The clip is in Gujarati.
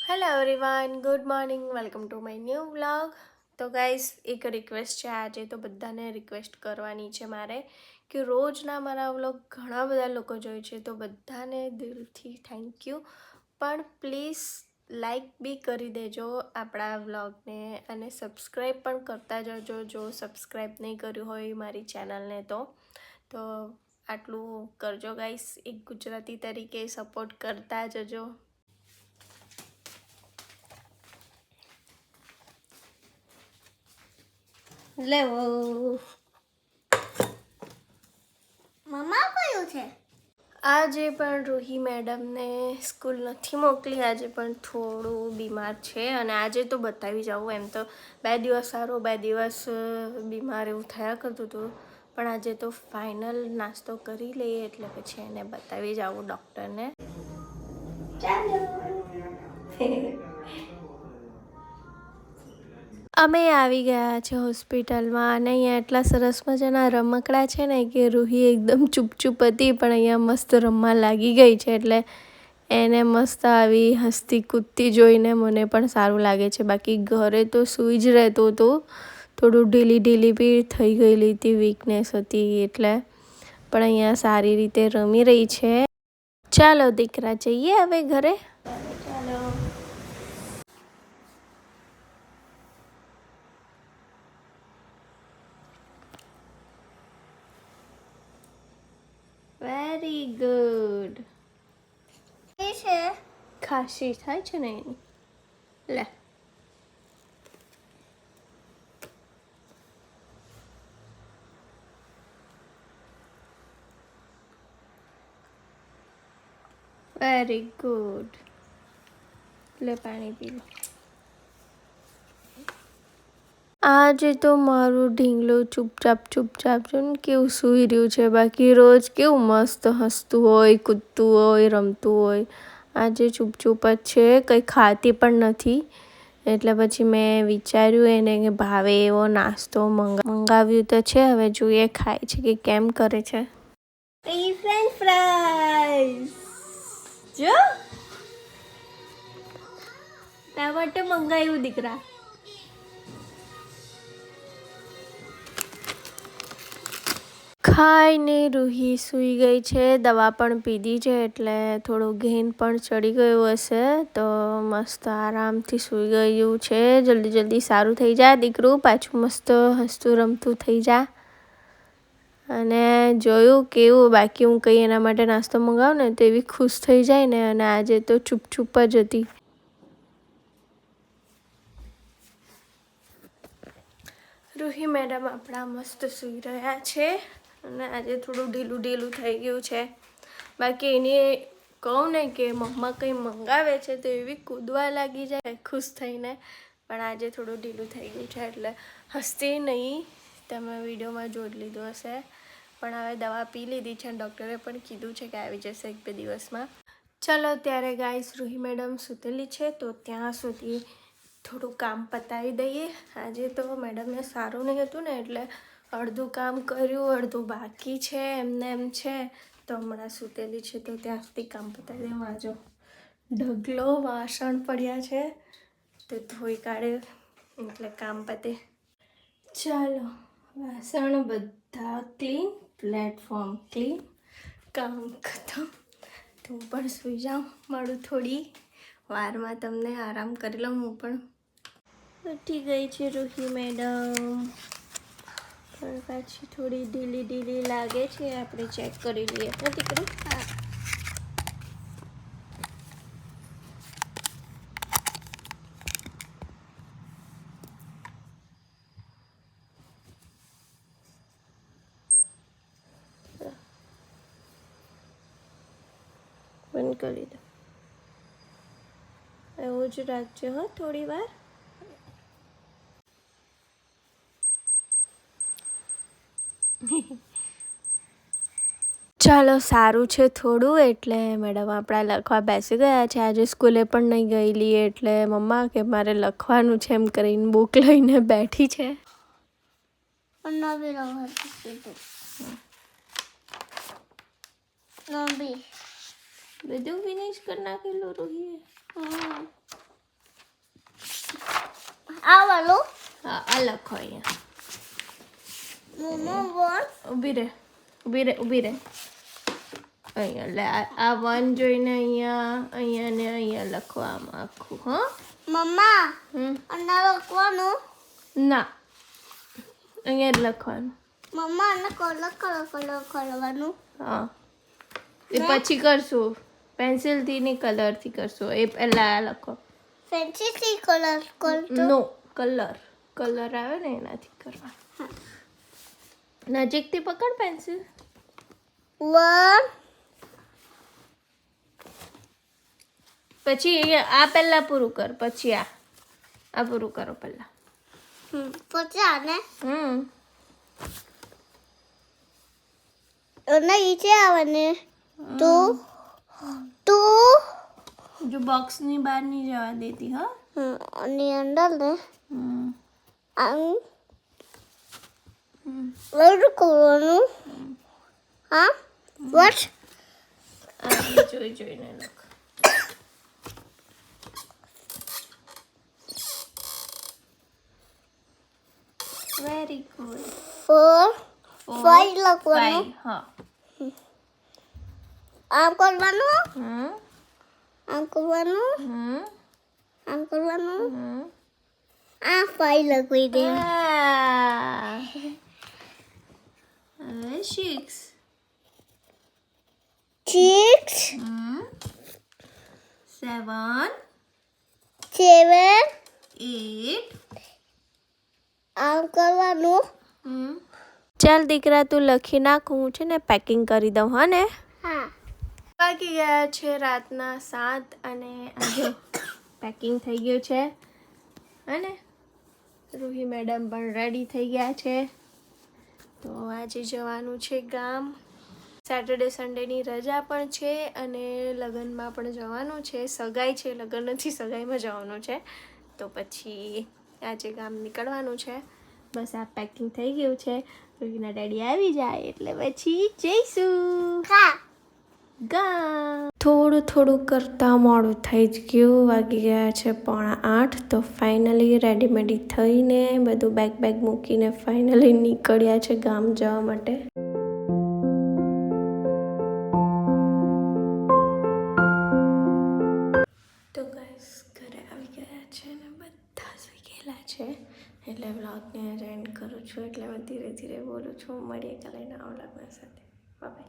Hello everyone, good morning, welcome to my new vlog. તો ગાઈસ, એક રિક્વેસ્ટ છે. આજે તો બધાને રિક્વેસ્ટ કરવાની છે મારે કે રોજના મારા વ્લોગ ઘણા બધા લોકો જોઈ છે, તો બધાને દિલથી થેન્ક યુ. પણ પ્લીઝ લાઈક બી કરી દેજો આપણા વ્લોગને અને સબસ્ક્રાઈબ પણ કરતા જજો જો સબસ્ક્રાઈબ નહીં કર્યું હોય મારી ચેનલને તો આટલું કરજો ગાઈસ. એક ગુજરાતી તરીકે સપોર્ટ કરતા જજો. લેવો મમ્મા કયું છે? આજે પણ રૂહી મેડમને સ્કૂલ નથી મોકલી. આજે પણ થોડું બીમાર છે અને આજે તો બતાવી જાઉં. એમ તો 2 દિવસ સારો 2 દિવસ બીમાર એવું થયા કરતું હતું, પણ આજે તો ફાઇનલ નાસ્તો કરી લઈએ એટલે પછી એને બતાવી જાઉં ડૉક્ટરને. ચાલો. અમે આવી ગયા છે હોસ્પિટલમાં અને અહીંયા એટલા સરસ મજાના રમકડા છે ને કે રૂહી એકદમ ચૂપ હતી, પણ અહીંયા મસ્ત રમવા લાગી ગઈ છે. એટલે એને મસ્ત આવી હસતી કૂદતી જોઈને મને પણ સારું લાગે છે. બાકી ઘરે તો સૂઈ જ રહેતું હતું, થોડું ઢીલી બી થઈ ગયેલી હતી, વીકનેસ હતી એટલે. પણ અહીંયા સારી રીતે રમી રહી છે. ચાલો દીકરા, જઈએ હવે ઘરે. ચાલો. Very good. એ છે ખાંસી થાય છે ને એની. લે. Very good. લે પાણી પી લો. આજે તો મારું ઢીંગલું ચૂપચાપ જો ને કેવું સૂઈ રહ્યું છે. બાકી રોજ કેવું મસ્ત હસતું હોય, કૂદતું હોય, રમતું હોય. આજે ચૂપ જ છે, કંઈ ખાતી પણ નથી. એટલે પછી મેં વિચાર્યું એને કે ભાવે એવો નાસ્તો મંગાવ્યું તો છે. હવે જોઈએ ખાય છે કે કેમ કરે છે. ફ્રેન્ચ ફ્રાઈઝ જો તારા માટે મંગાવ્યું દીકરા. ખાઈને રૂહી સૂઈ ગઈ છે. દવા પણ પીધી છે એટલે થોડું ઘેન પણ ચડી ગયું હશે, તો મસ્ત આરામથી સૂઈ ગયું છે. જલ્દી સારું થઈ જા દીકરું, પાછું મસ્ત હસતું રમતું થઈ જા. અને જોયું કેવું બાકી હું કંઈ એના માટે નાસ્તો મંગાવું ને તો એવી ખુશ થઈ જાય ને, અને આજે તો ચૂપ જ હતી. રૂહી મેડમ આપણા મસ્ત સૂઈ રહ્યા છે અને આજે થોડું ઢીલું થઈ ગયું છે. બાકી એને કહું ને કે મમ્મા કંઈ મંગાવે છે તો એવી કૂદવા લાગી જાય ખુશ થઈને, પણ આજે થોડું ઢીલું થઈ ગયું છે એટલે હસતી નહીં. તમે વિડીયોમાં જોઈ લીધું હશે. પણ હવે દવા પી લીધી છે અને ડૉક્ટરે પણ કીધું છે કે આવી જશે 1-2 દિવસમાં. ચલો ત્યારે ગાઈસ, રૂહી મેડમ સૂતેલી છે તો ત્યાં સુધી થોડું કામ પતાવી દઈએ. આજે તો મેડમને સારું નહીં હતું ને એટલે અડધું કામ કર્યું, અડધું બાકી છે. એમ છે તો હમણાં સૂતેલી છે તો ત્યાં સુધી કામ પતાવી દઉં. આજો ઢગલો વાસણ પડ્યા છે તો ધોઈ કાઢે એટલે કામ પતે. ચાલો, વાસણ બધા ક્લીન, પ્લેટફોર્મ ક્લીન, કામ ખતમ. તો હું પણ સૂઈ જાઉં. મળું થોડી વારમાં તમને. આરામ કરી લઉં. હું પણ ઉઠી ગઈ છે રૂહી મેડમ, પણ પાછી થોડી ઢીલી લાગે છે. આપણે ચેક કરી લઈએ તો દીકરી. બંધ કરી દો. એવું જ રાખજો હો થોડી વાર. ચાલો, સારું છે થોડું. એટલે મેડમ આપણા લખવા બેસી ગયા છે. આજે સ્કૂલે પણ નહીં ગયેલી એટલે મમ્મા કે મારે લખવાનું છે એમ કરીને બુક લઈને બેઠી છે. નવી રમત કીધું. નવી બધું ફિનિશ કરી નાખેલું રૂહીએ. આ વાળું હા આ લખો અહીંયા. મમ્મા બોલ ઊભી રહે અહીંયા લે આ 1 જોઈને અહીંયા ને અહીંયા લખવામાં આખું હો. મમ્મા હમ અને લખવાનું ના અહીંયા જ લખવાનું. મમ્મા અને કલર કરવાનું હા એ પછી કરશું. પેન્સિલથી નહીં કલરથી કરશું. એ પહેલાં આ લખો. ફેન્સી કલર કરતો નો કલર આવે ને એનાથી કરવા. નજીકથી પકડ પેન્સિલ. 1 પછી આ પહેલાં પૂરું કર પછી આ પૂરું કરો પહેલાં. પછી આને હમ અને નીચે આવને તું જો બોક્સની બહાર નહીં જવા દેતી હા. અને અંદર ને હમ આમ બધું કરવાનું હા વોટ આ જોઈને લખ. Very good. 4 5 લખવાનું હા. આમ કરવાનું હમ આમ કરવાનું હમ આમ કરવાનું હમ આ 5 લખી દે હવે 6. 6 7 7 8 આમ કરવાનું ચાલ દીકરા તું લખી નાખ. હું છે ને પેકિંગ કરી દઉં હા ને. હા વાગી ગયા છે રાતના 7 અને આજે પેકિંગ થઈ ગયું છે અને રૂહી મેડમ પણ રેડી થઈ ગયા છે. તો આજે જવાનું છે ગામ. સેટરડે સન્ડેની રજા પણ છે અને લગ્નમાં પણ જવાનું છે. સગાઈ છે, લગ્ન નથી, સગાઈમાં જવાનું છે. તો પછી આજે ગામ નીકળવાનું છે. બસ આ પેકિંગ થઈ ગયું છે. રૂહીના ડેડી આવી જાય એટલે પછી જઈશું હા થોડું કરતાં મોડું થઈ જ ગયું. વાગી ગયા છે 7:45. તો ફાઇનલી રેડીમેડી થઈને બધું બેગ મૂકીને ફાઇનલી નીકળ્યા છે ગામ જવા માટે. તો ગાઈસ ઘરે આવી ગયા છે ને બધા સુઈ ગયેલા છે એટલે વ્લોગને એન્ડ કરું છું. એટલે હું ધીરે ધીરે બોલું છું. મળીએ કાલે નવા વ્લોગના સાથે. બાય.